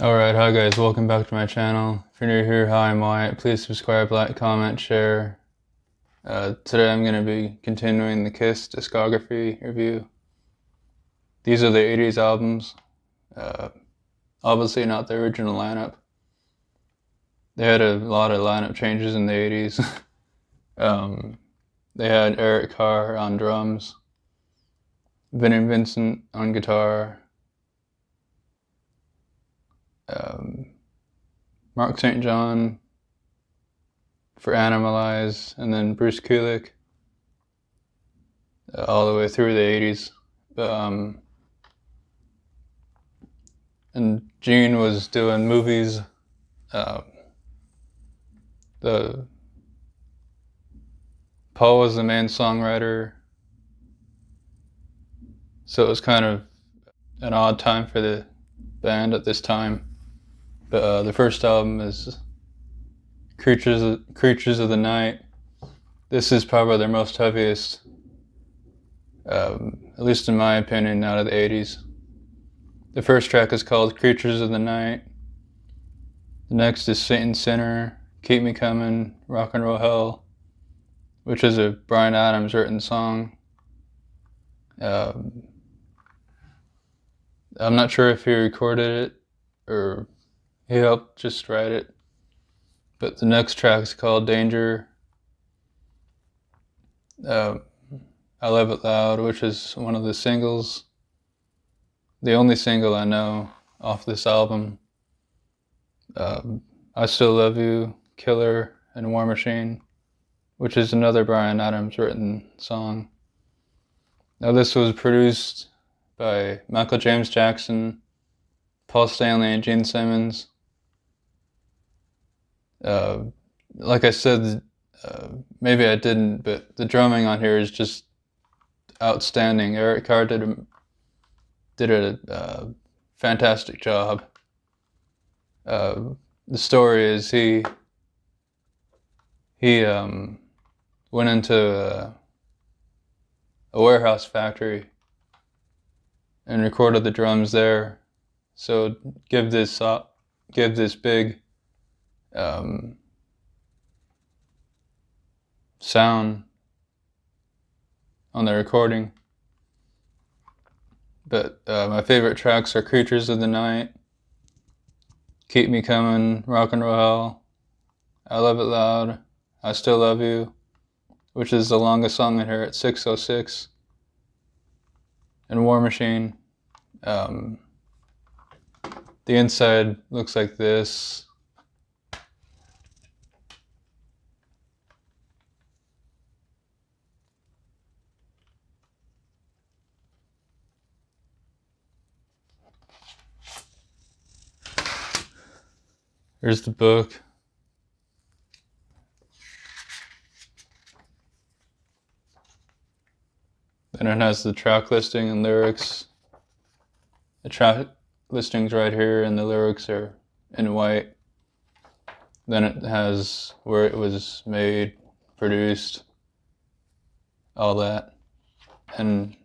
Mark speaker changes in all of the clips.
Speaker 1: Alright, hi guys, welcome back to my channel. If you're new here, hi, I'm Wyatt. Please subscribe, like, comment, share. Today I'm going to be continuing the Kiss discography review. These are the 80s albums. Obviously not the original lineup. They had a lot of lineup changes in the 80s. They had Eric Carr on drums, Vinnie Vincent on guitar, Mark St. John for Animalized, and then Bruce Kulick all the way through the 80s. And Gene was doing movies. The Paul was the main songwriter, so it was kind of an odd time for the band at this time. But the first album is Creatures of the Night. This is probably their most heaviest, at least in my opinion, out of the 80s. The first track is called Creatures of the Night. The next is Saint and Sinner, Keep Me Coming, Rock and Roll Hell, which is a Bryan Adams written song. I'm not sure if he recorded it or he helped just write it. But the next track is called Danger. I Love It Loud, which is one of the singles. The only single I know off this album. I Still Love You, Killer, and War Machine, which is another Bryan Adams written song. Now this was produced by Michael James Jackson, Paul Stanley, and Gene Simmons. Like I said, maybe I didn't, but the drumming on here is just outstanding. Eric Carr did a fantastic job. The story is he went into a warehouse factory and recorded the drums there. So give this big sound on the recording. But my favorite tracks are Creatures of the Night, Keep Me Coming, Rock and Roll Hell, I Love It Loud, I Still Love You, which is the longest song in here at 6:06, and War Machine. The inside looks like this. Here's the book. Then it has the track listing and lyrics. The track listing's right here and the lyrics are in white. Then it has where it was made, produced, all that. And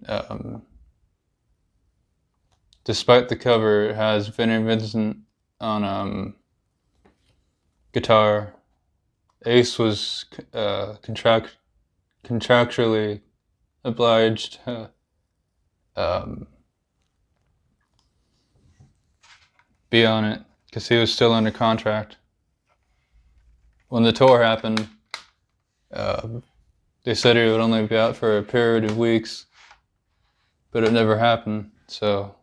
Speaker 1: despite the cover, it has Vinnie Vincent on guitar. Ace was contractually obliged to be on it because he was still under contract. When the tour happened, they said he would only be out for a period of weeks, but it never happened, so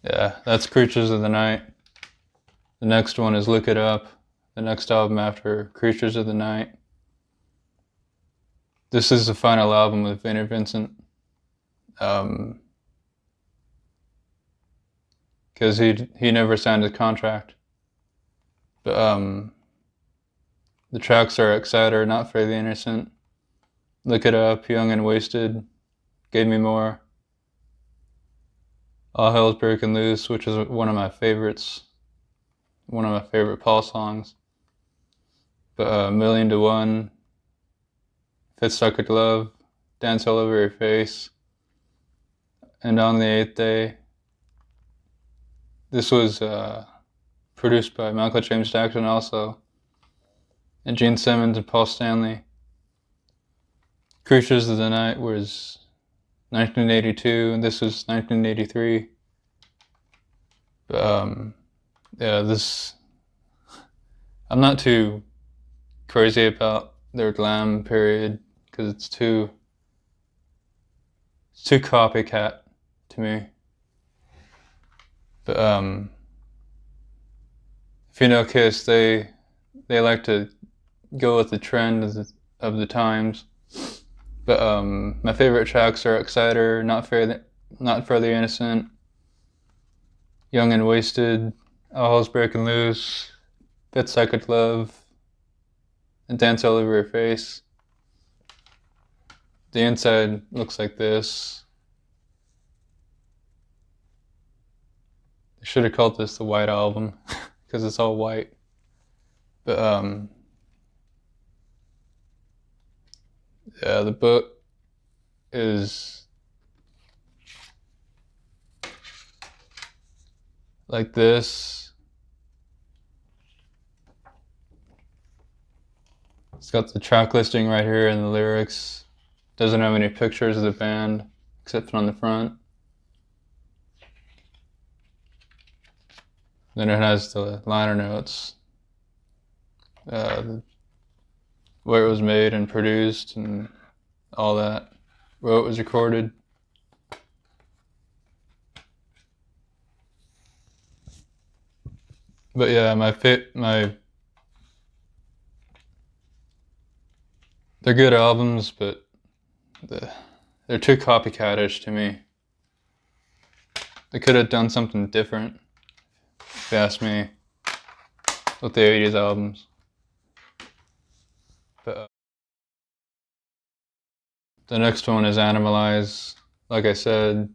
Speaker 1: yeah, that's Creatures of the Night. The next one is Look It Up, the next album after Creatures of the Night. This is the final album with Vinnie Vincent. Because he never signed a contract. But the tracks are Exciter, Not for the Innocent, Look It Up, Young and Wasted, Gave Me More, All Hell's Breaking Loose, which is one of my favorites, one of my favorite Paul songs. But Million to One, Fit Stuck with Love, Dance All Over Your Face, and on the 8th day. This was produced by Michael James Jackson also, and Gene Simmons and Paul Stanley. Creatures of the Night was 1982, and this was 1983. Yeah, this, I'm not too crazy about their glam period because it's too copycat to me. But if you know Kiss, they like to go with the trend of the times. But my favorite tracks are Exciter, Not Fairly Innocent, Young and Wasted, All Hell's Breaking Loose, Bits I Could Love, and Dance All Over Your Face. The inside looks like this. I should have called this the White Album because it's all white. But yeah, the book is like this. It's got the track listing right here and the lyrics. Doesn't have any pictures of the band except on the front. Then it has the liner notes, where it was made and produced and all that, where it was recorded. But yeah, they're good albums, but they're too copycatish to me. They could have done something different, if you ask me, with the 80s albums. But the next one is Animalized. Like I said,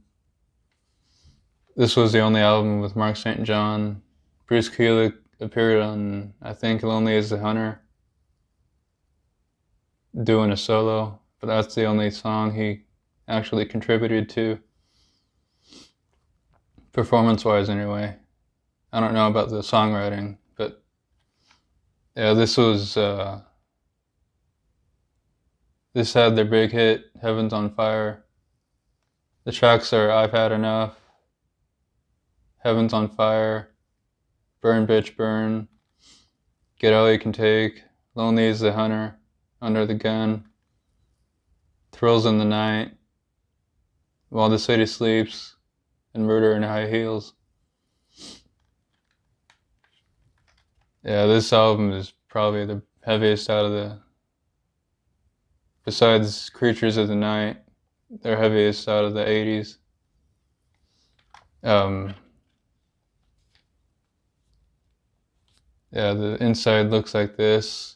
Speaker 1: this was the only album with Mark St. John. Bruce Kulick appeared on, I think, Lonely as the Hunter, doing a solo, but that's the only song he actually contributed to, performance-wise anyway. I don't know about the songwriting, but yeah, this had their big hit, Heaven's on Fire. The tracks are I've Had Enough, Heaven's on Fire, Burn Bitch Burn, Get All You Can Take, Lonely as the Hunter, Under the Gun, Thrills in the Night, While the City Sleeps, and Murder in High Heels. Yeah, this album is probably the heaviest out of the, besides Creatures of the Night, they're heaviest out of the 80s. Yeah, the inside looks like this.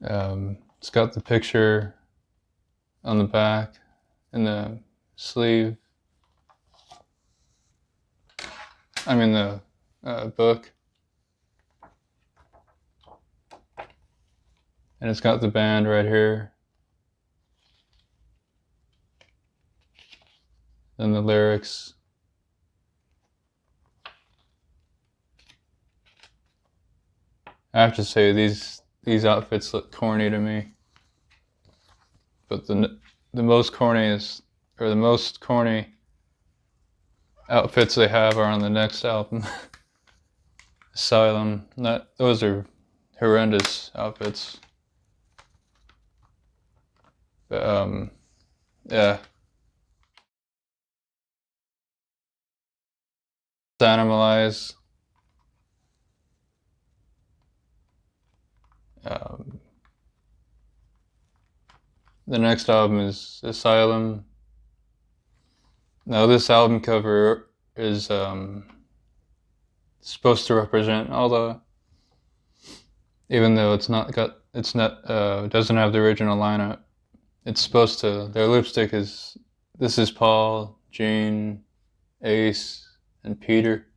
Speaker 1: It's got the picture on the back and the sleeve. I mean the book. And it's got the band right here. Then the lyrics. I have to say these outfits look corny to me. But the most corniest, or the most corny outfits they have are on the next album. Asylum. Those are horrendous outfits. But yeah. Animalized. The next album is Asylum. Now this album cover is supposed to represent all the, even though doesn't have the original lineup. It's supposed to, their lipstick is, this is Paul, Gene, Ace, and Peter.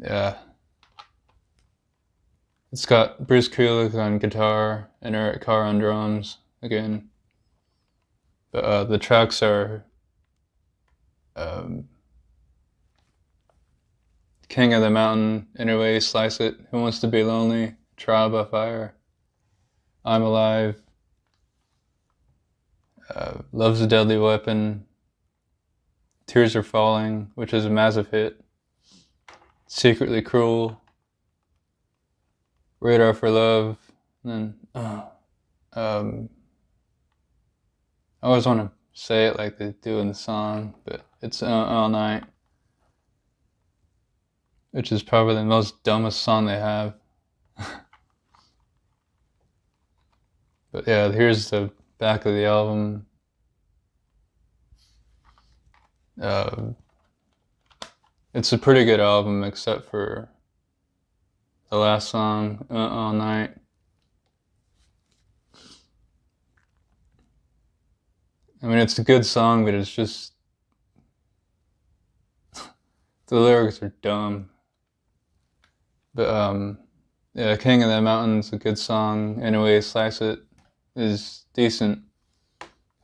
Speaker 1: Yeah. It's got Bruce Kulick on guitar and Eric Carr on drums again. But the tracks are um, King of the Mountain, Anyway, Slice It, Who Wants to Be Lonely, Trial by Fire, I'm Alive, Love's a Deadly Weapon, Tears Are Falling, which is a massive hit, Secretly Cruel, Radar for Love, and then I always want to say it like they do in the song, but it's All Night, which is probably the most dumbest song they have. But yeah, here's the back of the album. It's a pretty good album, except for the last song, All Night. I mean, it's a good song, but it's just the lyrics are dumb. But yeah, King of the Mountain's a good song. Anyway, Slice It is decent.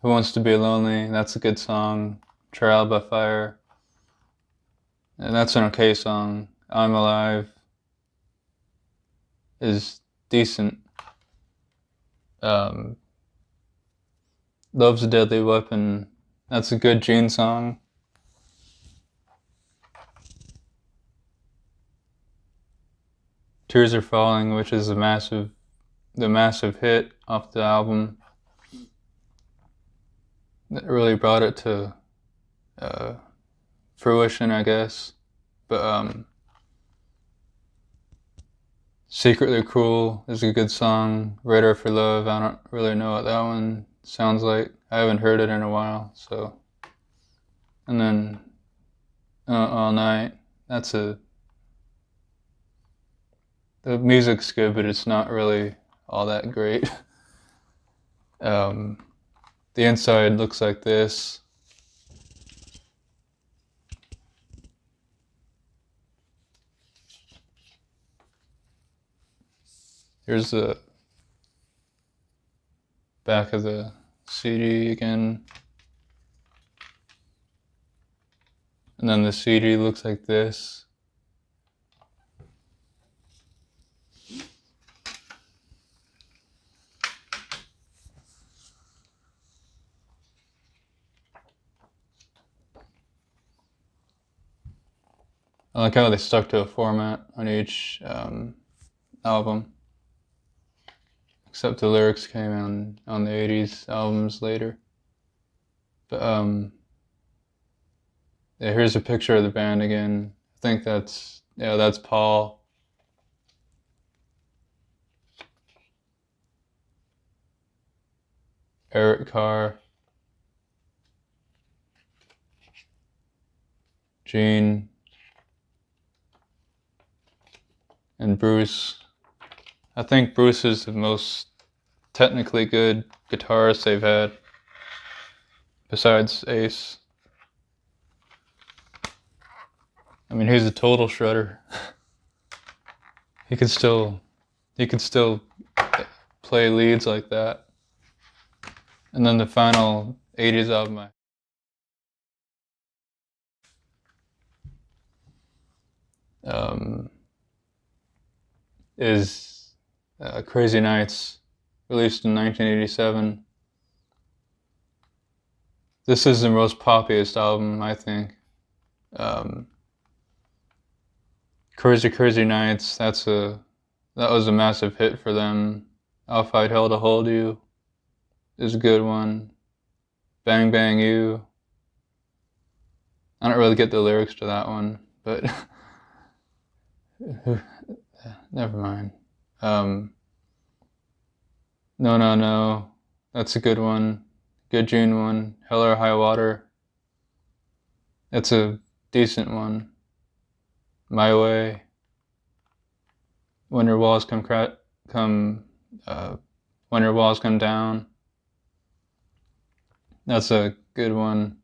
Speaker 1: Who Wants to Be Lonely? That's a good song. Trial by Fire, and that's an okay song. I'm Alive is decent. Love's a Deadly Weapon, that's a good Gene song. Tears Are Falling, which is the massive hit off the album that really brought it to fruition, I guess. But Secretly Cruel is a good song. Radar for Love, I don't really know what that one sounds like. I haven't heard it in a while, so. And then All Night, the music's good, but it's not really all that great. The inside looks like this. Here's the back of the CD again. And then the CD looks like this. I like how they stuck to a format on each album. Except the lyrics came on the 80s albums later. But yeah, here's a picture of the band again. I think that's Paul. Eric Carr. Gene. And Bruce. I think Bruce is the most technically good guitarist they've had, besides Ace. I mean, he's a total shredder. He could still play leads like that. And then the final 80s album is Crazy Nights, released in 1987. This is the most poppiest album, I think. Crazy Nights, that was a massive hit for them. I'll Fight Hell to Hold You is a good one. Bang Bang You. I don't really get the lyrics to that one, but never mind. No, No, No, that's a good one. Good June one. Hell or High Water. That's a decent one. My Way. When Your Walls Come When Your Walls Come Down. That's a good one.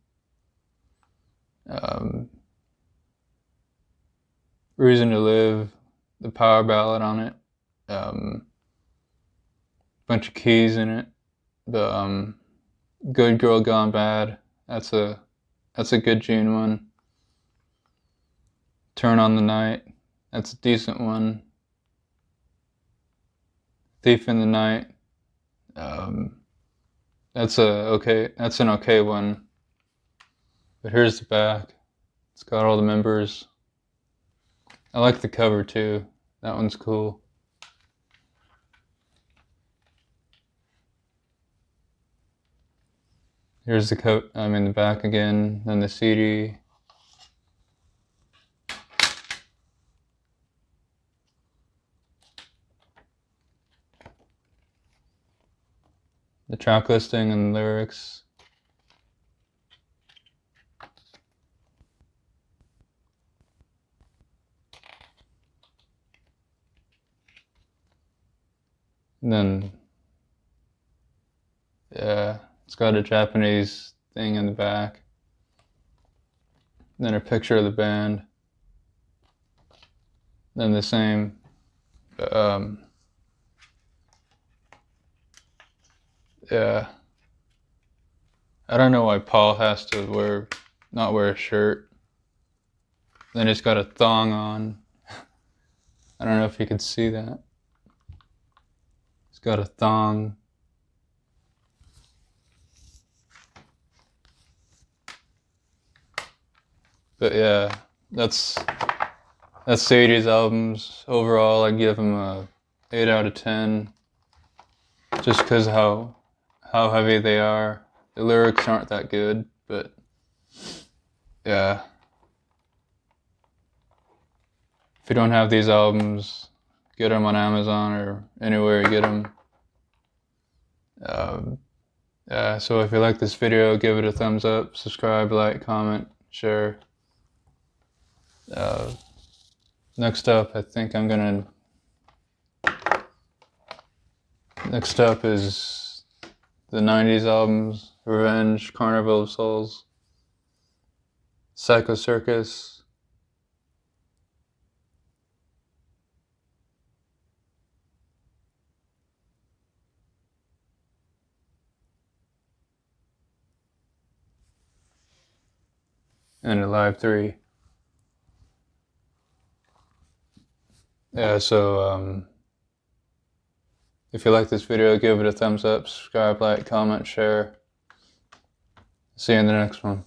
Speaker 1: Reason to Live, the power ballad on it. Bunch of keys in it. The Good Girl Gone Bad. That's a good June one. Turn on the Night. That's a decent one. Thief in the Night. That's an okay one. But here's the back. It's got all the members. I like the cover too. That one's cool. Here's the back again, then the CD. The track listing and lyrics. And then, yeah, it's got a Japanese thing in the back. Then a picture of the band. Then the same, yeah. I don't know why Paul has to not wear a shirt. Then he's got a thong on. I don't know if you could see that. He's got a thong. But yeah, that's Sadie's albums. Overall, I give them a 8 out of 10. Just because how heavy they are. The lyrics aren't that good, but yeah. If you don't have these albums, get them on Amazon or anywhere you get them. Yeah, so if you like this video, give it a thumbs up, subscribe, like, comment, share. Next up, next up is the 90s albums: Revenge, Carnival of Souls, Psycho Circus, and Alive 3. Yeah, so if you like this video, give it a thumbs up, subscribe, like, comment, share. See you in the next one.